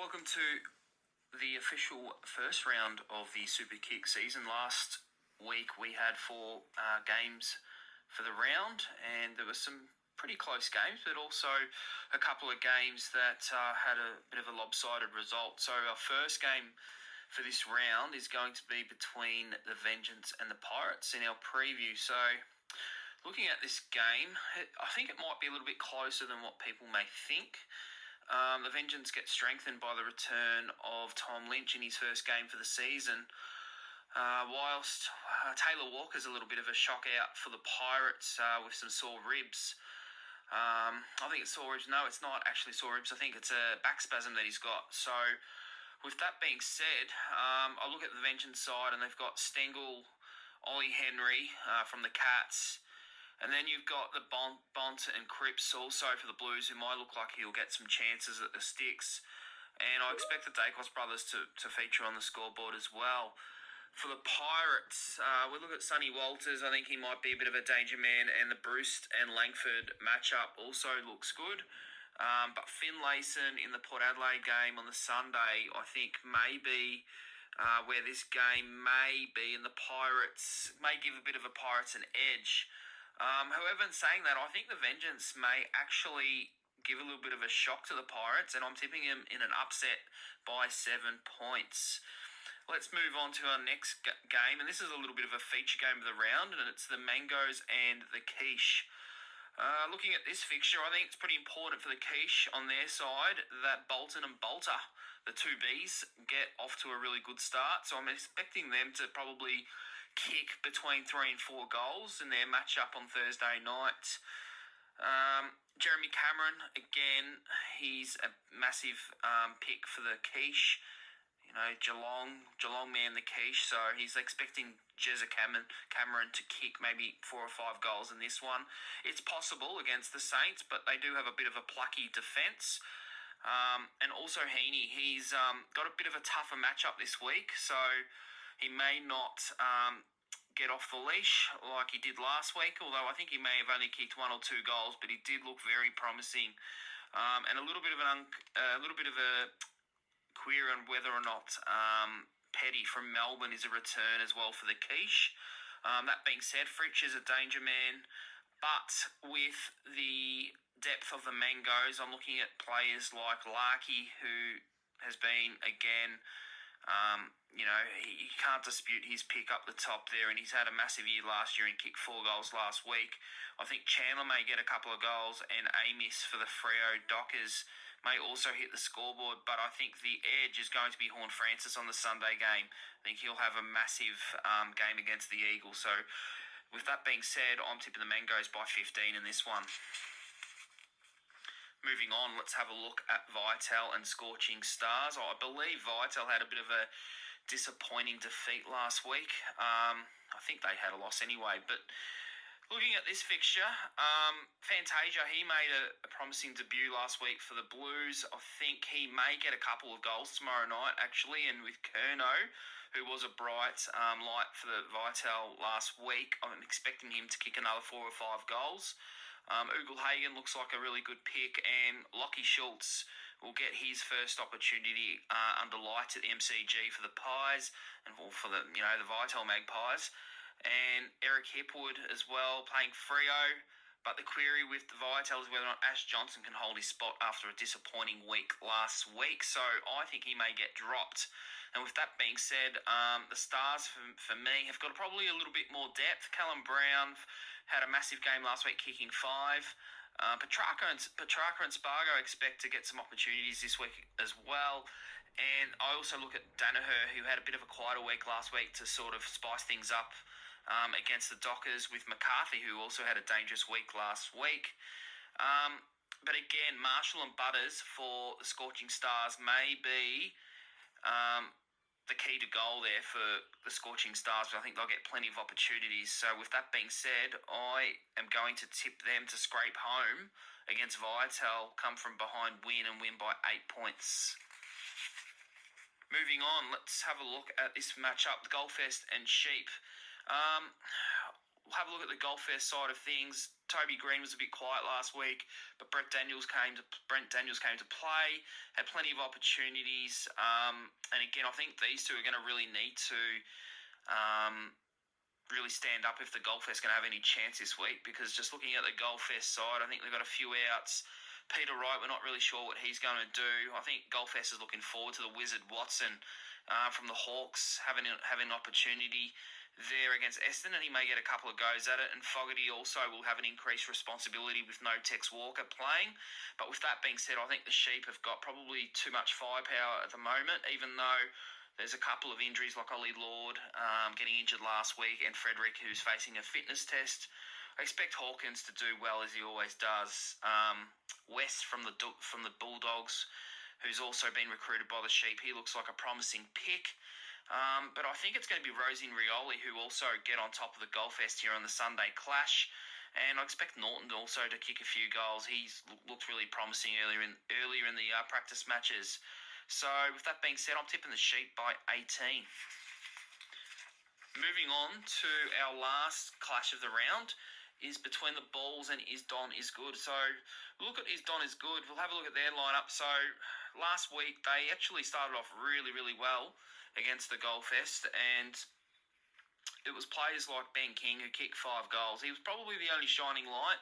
Welcome to the official first round of the Superkick season. Last week we had four games for the round, and there were some pretty close games, but also a couple of games that had a bit of a lopsided result. So our first game for this round is going to be between the Vengeance and the Pirates in our preview. So looking at this game, I think it might be a little bit closer than what people may think. The Vengeance gets strengthened by the return of Tom Lynch in his first game for the season, whilst Taylor Walker's a little bit of a shock out for the Pirates with some sore ribs. I think it's sore ribs. No, it's not actually sore ribs. I think it's a back spasm that he's got. So with that being said, I look at the Vengeance side and they've got Stengel, Ollie Henry from the Cats. And then you've got the Bont and Cripps also for the Blues, who might look like he'll get some chances at the sticks. And I expect the Dacos brothers to feature on the scoreboard as well. For the Pirates, we look at Sonny Walters. I think he might be a bit of a danger man. And the Bruce and Langford matchup also looks good. But Finlayson in the Port Adelaide game on the Sunday, I think maybe where this game may be, and the Pirates may give a bit of a Pirates an edge. However, in saying that, I think the Vengeance may actually give a little bit of a shock to the Pirates, and I'm tipping them in an upset by 7 points. Let's move on to our next game, and this is a little bit of a feature game of the round, and it's the Mangoes and the Quiche. Looking at this fixture, I think it's pretty important for the Quiche on their side that Bolton and Bolter, the two Bs, get off to a really good start. So I'm expecting them to probably kick between 3 and 4 goals in their matchup on Thursday night. Jeremy Cameron, again, he's a massive pick for the Quiche. You know, Geelong man, the Quiche, so he's expecting Jezza Cameron to kick maybe 4 or 5 goals in this one. It's possible against the Saints, but they do have a bit of a plucky defence. And also Heaney, he's got a bit of a tougher matchup this week, so he may not get off the leash like he did last week, although I think he may have only kicked 1 or 2 goals, but he did look very promising. And a little bit of a query on whether or not Petty from Melbourne is a return as well for the Quiche. That being said, Fritsch is a danger man, but with the depth of the Mangoes, I'm looking at players like Larkey, who has been, again, you can't dispute his pick up the top there, and he's had a massive year last year and kicked 4 goals last week. I think Chandler may get a couple of goals, and Amos for the Freo Dockers may also hit the scoreboard, but I think the edge is going to be Horn Francis on the Sunday game. I think he'll have a massive game against the Eagles. So with that being said, I'm tipping the Mangoes by 15 in this one. Moving on, let's have a look at Vital and Scorching Stars. I believe Vital had a bit of a disappointing defeat last week. I think they had a loss anyway, but looking at this fixture, Fantasia, he made a promising debut last week for the Blues. I think he may get a couple of goals tomorrow night, actually, and with Curnow, who was a bright light for the Vital last week, I'm expecting him to kick another 4 or 5 goals. Ugelhagen looks like a really good pick, and Lockie Schultz will get his first opportunity under lights at the MCG for the Pies and for the the Vital Magpies, and Eric Hipwood as well playing Freo. But the query with the Vital is whether or not Ash Johnson can hold his spot after a disappointing week last week. So I think he may get dropped. And with that being said, the Stars for me have got probably a little bit more depth. Callum Brown had a massive game last week, kicking 5. Petrarca and Spargo expect to get some opportunities this week as well. And I also look at Danaher, who had a bit of a quieter week last week to sort of spice things up against the Dockers, with McCarthy, who also had a dangerous week last week. But again, Marshall and Butters for the Scorching Stars may be the key to goal there for the Scorching Stars, but I think they'll get plenty of opportunities. So with that being said, I am going to tip them to scrape home against Vital, come from behind, win, and win by 8 points. Moving on, let's have a look at this matchup, the Goldfest and Sheep. have a look at the Golf Fest side of things. Toby Green was a bit quiet last week, but Brent Daniels came to play, had plenty of opportunities, and again, I think these two are going to really need to really stand up if the Golf Fest is going to have any chance this week, because just looking at the Golf Fest side, I think they've got a few outs. Peter Wright, we're not really sure what he's going to do. I think Golf Fest is looking forward to the Wizard Watson from the Hawks having an opportunity there against Eston, and he may get a couple of goes at it. And Fogarty also will have an increased responsibility with no Tex Walker playing. But with that being said, I think the Sheep have got probably too much firepower at the moment, even though there's a couple of injuries like Ollie Lord getting injured last week, and Frederick, who's facing a fitness test. I expect Hawkins to do well, as he always does. West from the Bulldogs, who's also been recruited by the Sheep, he looks like a promising pick. But I think it's going to be Rosie and Rioli who also get on top of the Golf Fest here on the Sunday clash. And I expect Norton also to kick a few goals. He's looked really promising earlier in the practice matches. So with that being said, I'm tipping the Sheep by 18. Moving on to our last clash of the round is between the Bulls and Is Don Is Good. So look at Is Don Is Good. We'll have a look at their lineup. So last week they actually started off really, really well against the Golf Fest, and it was players like Ben King who kicked 5 goals. He was probably the only shining light,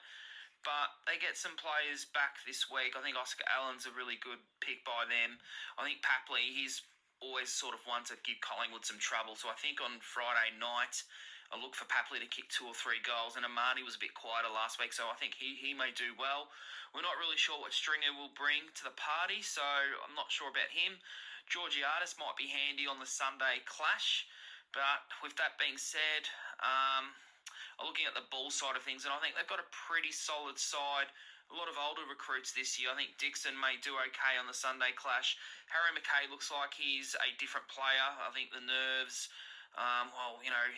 but they get some players back this week. I think Oscar Allen's a really good pick by them. I think Papley, he's always sort of one to give Collingwood some trouble. So I think on Friday night, I look for Papley to kick 2 or 3 goals, and Amani was a bit quieter last week, so I think he may do well. We're not really sure what Stringer will bring to the party, so I'm not sure about him. Georgiadis might be handy on the Sunday clash, but with that being said, I'm looking at the Bull side of things, and I think they've got a pretty solid side. A lot of older recruits this year. I think Dixon may do okay on the Sunday clash. Harry McKay looks like he's a different player. I think the nerves...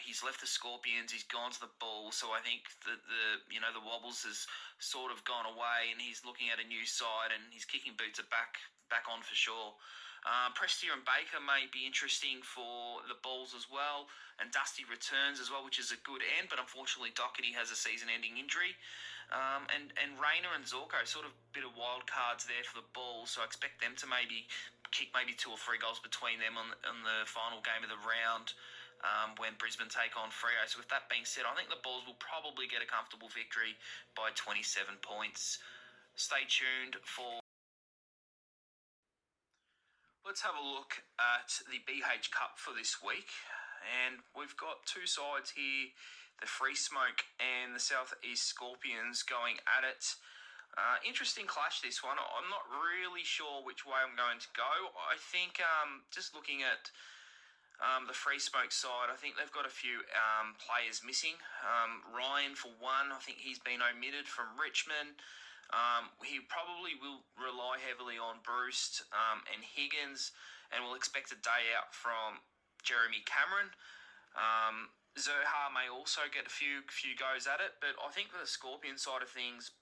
he's left the Scorpions, he's gone to the Bulls, so I think the wobbles has sort of gone away, and he's looking at a new side, and his kicking boots are back on for sure. Prestia and Baker may be interesting for the Bulls as well, and Dusty returns as well, which is a good end, but unfortunately Doherty has a season-ending injury. And Rayner and Zorko, sort of bit of wild cards there for the Bulls, so I expect them to maybe kick 2 or 3 goals between them on the final game of the round when Brisbane take on Freo. So with that being said, I think the Bulls will probably get a comfortable victory by 27 points. Stay tuned for... Let's have a look at the BH Cup for this week. And we've got 2 sides here, the Free Smoke and the South East Scorpions going at it. Interesting clash, this one. I'm not really sure which way I'm going to go. I think just looking at the Free Smoke side, I think they've got a few players missing. Ryan, for one, I think he's been omitted from Richmond. He probably will rely heavily on Bruce and Higgins, and will expect a day out from Jeremy Cameron. Zohar may also get a few goes at it, but I think for the Scorpion side of things,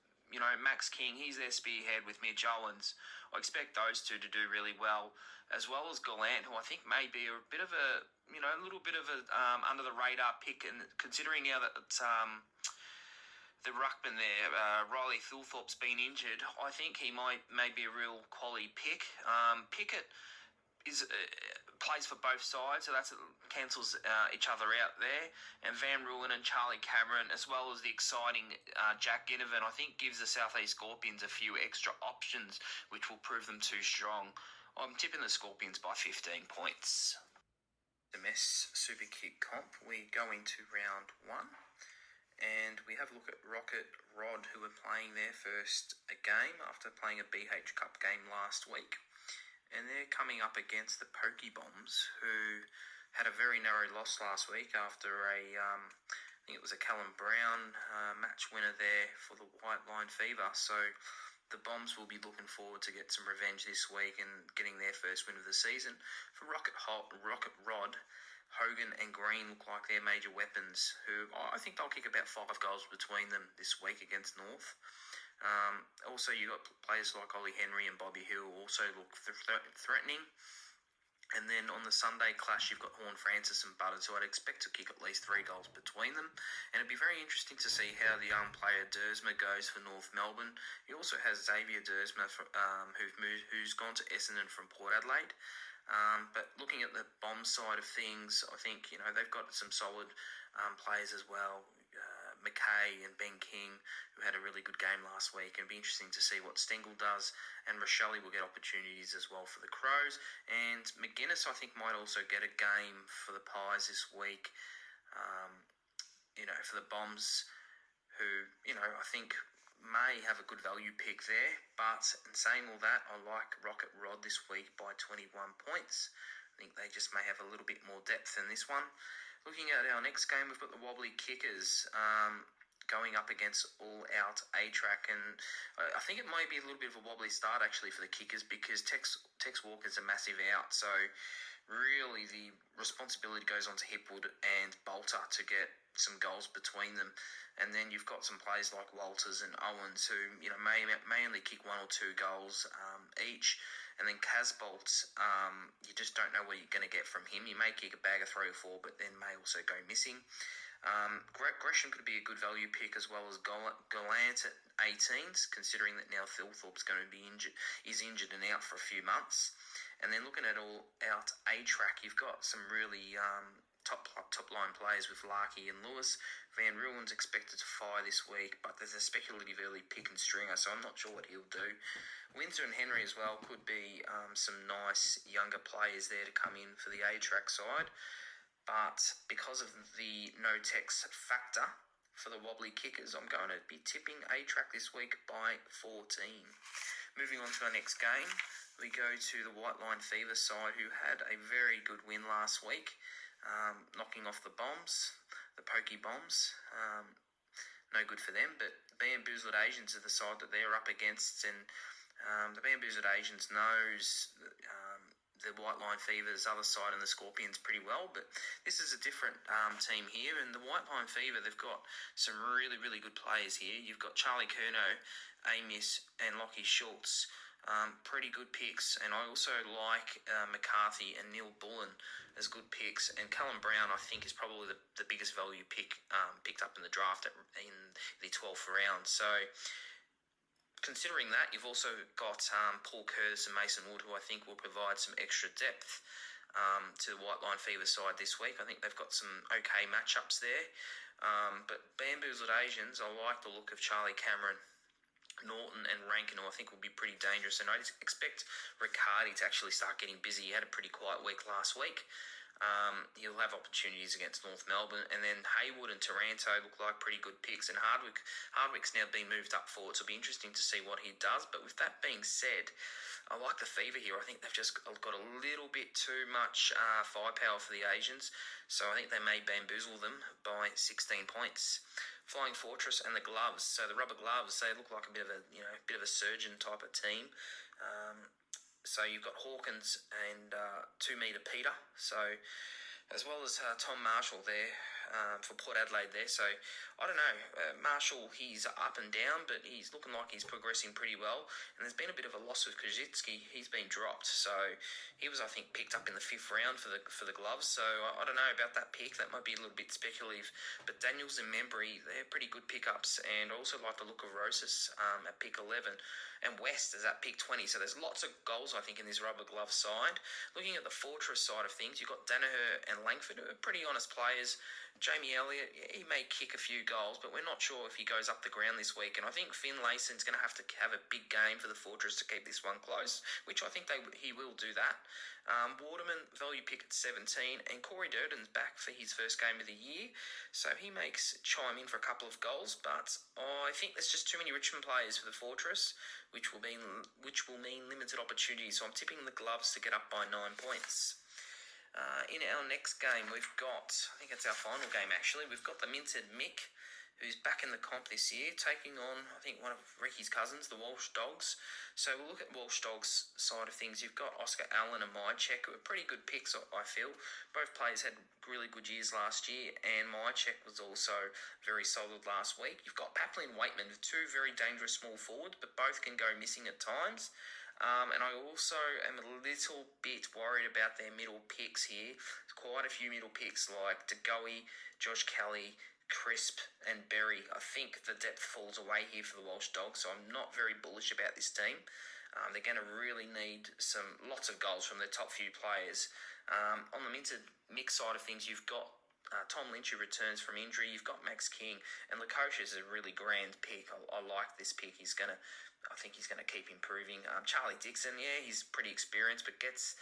Max King, he's their spearhead with Mitch Owens. I expect those two to do really well, as well as Gallant, who I think may be a bit of a, a little bit of a under the radar pick, and considering now that the ruckman there, Riley Thilthorpe's been injured, I think he may be a real quality pick. Pickett is plays for both sides, so that cancels each other out there. And Van Ruin and Charlie Cameron, as well as the exciting Jack Ginnivan, I think gives the South East Scorpions a few extra options, which will prove them too strong. I'm tipping the Scorpions by 15 points. MS Superkick Comp, we go into round 1. And we have a look at Rocket Rod, who are playing their first game after playing a BH Cup game last week. And they're coming up against the Pokey Bombs, who had a very narrow loss last week after I think it was a Callum Brown match winner there for the White Line Fever. So the Bombs will be looking forward to get some revenge this week and getting their first win of the season. For Rocket Rod, Hogan and Green look like their major weapons, who I think they'll kick about 5 goals between them this week against North. Also, you got players like Ollie Henry and Bobby Hill also look threatening. And then on the Sunday clash, you've got Horn Francis and Butters, who I'd expect to kick at least 3 goals between them. And it'd be very interesting to see how the young player Dersma goes for North Melbourne. He also has Xavier Dersma, who's gone to Essendon from Port Adelaide. But looking at the bomb side of things, I think, they've got some solid players as well. McKay and Ben King, who had a really good game last week, and it'd be interesting to see what Stengel does. And Rochelle will get opportunities as well for the Crows. And McGuinness, I think, might also get a game for the Pies this week. For the Bombs, who, I think may have a good value pick there. But in saying all that, I like Rocket Rod this week by 21 points. I think they just may have a little bit more depth than this one. Looking at our next game, we've got the Wobbly Kickers going up against All Out A-Track, and I think it might be a little bit of a wobbly start actually for the Kickers, because Tex Walker's a massive out, so really the responsibility goes on to Hipwood and Bolter to get some goals between them. And then you've got some players like Walters and Owens who may only kick 1 or 2 goals each. And then Casbolt, you just don't know what you're going to get from him. You may kick a bag of 3 or 4, but then may also go missing. Gresham could be a good value pick, as well as Gallant at 18s, considering that now Thilthorpe's going to be injured and out for a few months. And then looking at All Out A-Track, you've got some really top line players with Larkey and Lewis. Van Ruwen's expected to fire this week, but there's a speculative early pick and stringer, so I'm not sure what he'll do. Windsor and Henry as well could be some nice younger players there to come in for the A-Track side. But because of the no-tex factor for the Wobbly Kickers, I'm going to be tipping A-Track this week by 14. Moving on to our next game, we go to the White Line Fever side, who had a very good win last week, knocking off the Bombs, the Pokey Bombs. No good for them, but Bamboozled Asians are the side that they're up against, and the Bamboozled Asians knows the White Line Fever's other side and the Scorpions pretty well, but this is a different team here. And the White Line Fever, they've got some really, really good players here. You've got Charlie Curnow, Amos and Lockie Schultz, pretty good picks. And I also like McCarthy and Neil Bullen as good picks. And Callum Brown, I think, is probably the biggest value pick picked up in the draft in the 12th round. So considering that, you've also got Paul Curtis and Mason Wood, who I think will provide some extra depth to the White Line Fever side this week. I think they've got some okay matchups there. But Bamboozled Asians, I like the look of Charlie Cameron, Norton and Rankin, who I think will be pretty dangerous. And I expect Riccardi to actually start getting busy. He had a pretty quiet week last week. He'll have opportunities against North Melbourne, and then Haywood and Taranto look like pretty good picks, and Hardwick's now been moved up forward, so it'll be interesting to see what he does. But with that being said, I like the Fever here. I think they've just got a little bit too much firepower for the Asians, so I think they may bamboozle them by 16 points. Flying Fortress and the Gloves. So the Rubber Gloves, they look like a bit of a surgeon type of team. So you've got Hawkins and 2 Metre Peter, so as well as Tom Marshall there for Port Adelaide there. So I don't know, Marshall, he's up and down, but he's looking like he's progressing pretty well. And there's been a bit of a loss with Krzyzewski. He's been dropped, so he was, I think, picked up in the 5th round for the Gloves. So I don't know about that pick. That might be a little bit speculative. But Daniels and Membry, they're pretty good pickups, and I also like the look of Rosas at pick 11. And West is at pick 20. So there's lots of goals, I think, in this Rubber Glove side. Looking at the Fortress side of things, you've got Danaher and Langford, who are pretty honest players. Jamie Elliott, he may kick a few goals, but we're not sure if he goes up the ground this week. And I think Finn Layson's going to have a big game for the Fortress to keep this one close, which I think he will do that. Waterman, value pick at 17, and Corey Durden's back for his first game of the year, so he makes chime in for a couple of goals. But I think there's just too many Richmond players for the Fortress, which will mean limited opportunities. So I'm tipping the Gloves to get up by 9 points. In our next game, we've got, I think it's our final game actually, we've got the Minted Mick, who's back in the comp this year, taking on, I think, one of Ricky's cousins, the Walsh Dogs. So we'll look at Walsh Dogs' side of things. You've got Oscar Allen and Mycheck, who are pretty good picks, I feel. Both players had really good years last year, and Mycheck was also very solid last week. You've got Papley and Waitman, with 2 very dangerous small forwards, but both can go missing at times. And I also am a little bit worried about their middle picks here. There's quite a few middle picks like DeGoey, Josh Kelly, Crisp and Berry. I think the depth falls away here for the Welsh Dogs, so I'm not very bullish about this team. They're going to really need lots of goals from their top few players. On the minted mix side of things, you've got Tom Lynch, who returns from injury. You've got Max King, and Quiche is a really grand pick. I like this pick. I think he's gonna keep improving. Charlie Dixon, yeah, he's pretty experienced, but gets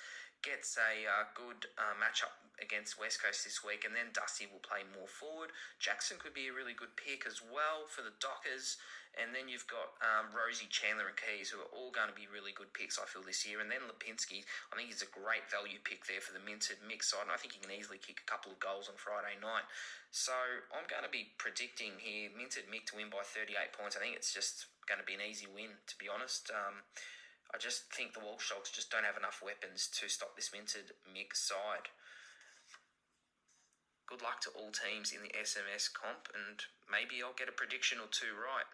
a good matchup against West Coast this week, and then Dusty will play more forward. Jackson could be a really good pick as well for the Dockers, and then you've got Rosie, Chandler, and Keys, who are all going to be really good picks, I feel, this year. And then Lipinski, I think he's a great value pick there for the minted mix side, and I think he can easily kick a couple of goals on Friday night. So I'm going to be predicting here minted Mick to win by 38 points. I think it's just going to be an easy win, to be honest. I just think the Welsh Dogs just don't have enough weapons to stop this minted mix side. Good luck to all teams in the SMS comp, and maybe I'll get a prediction or two right.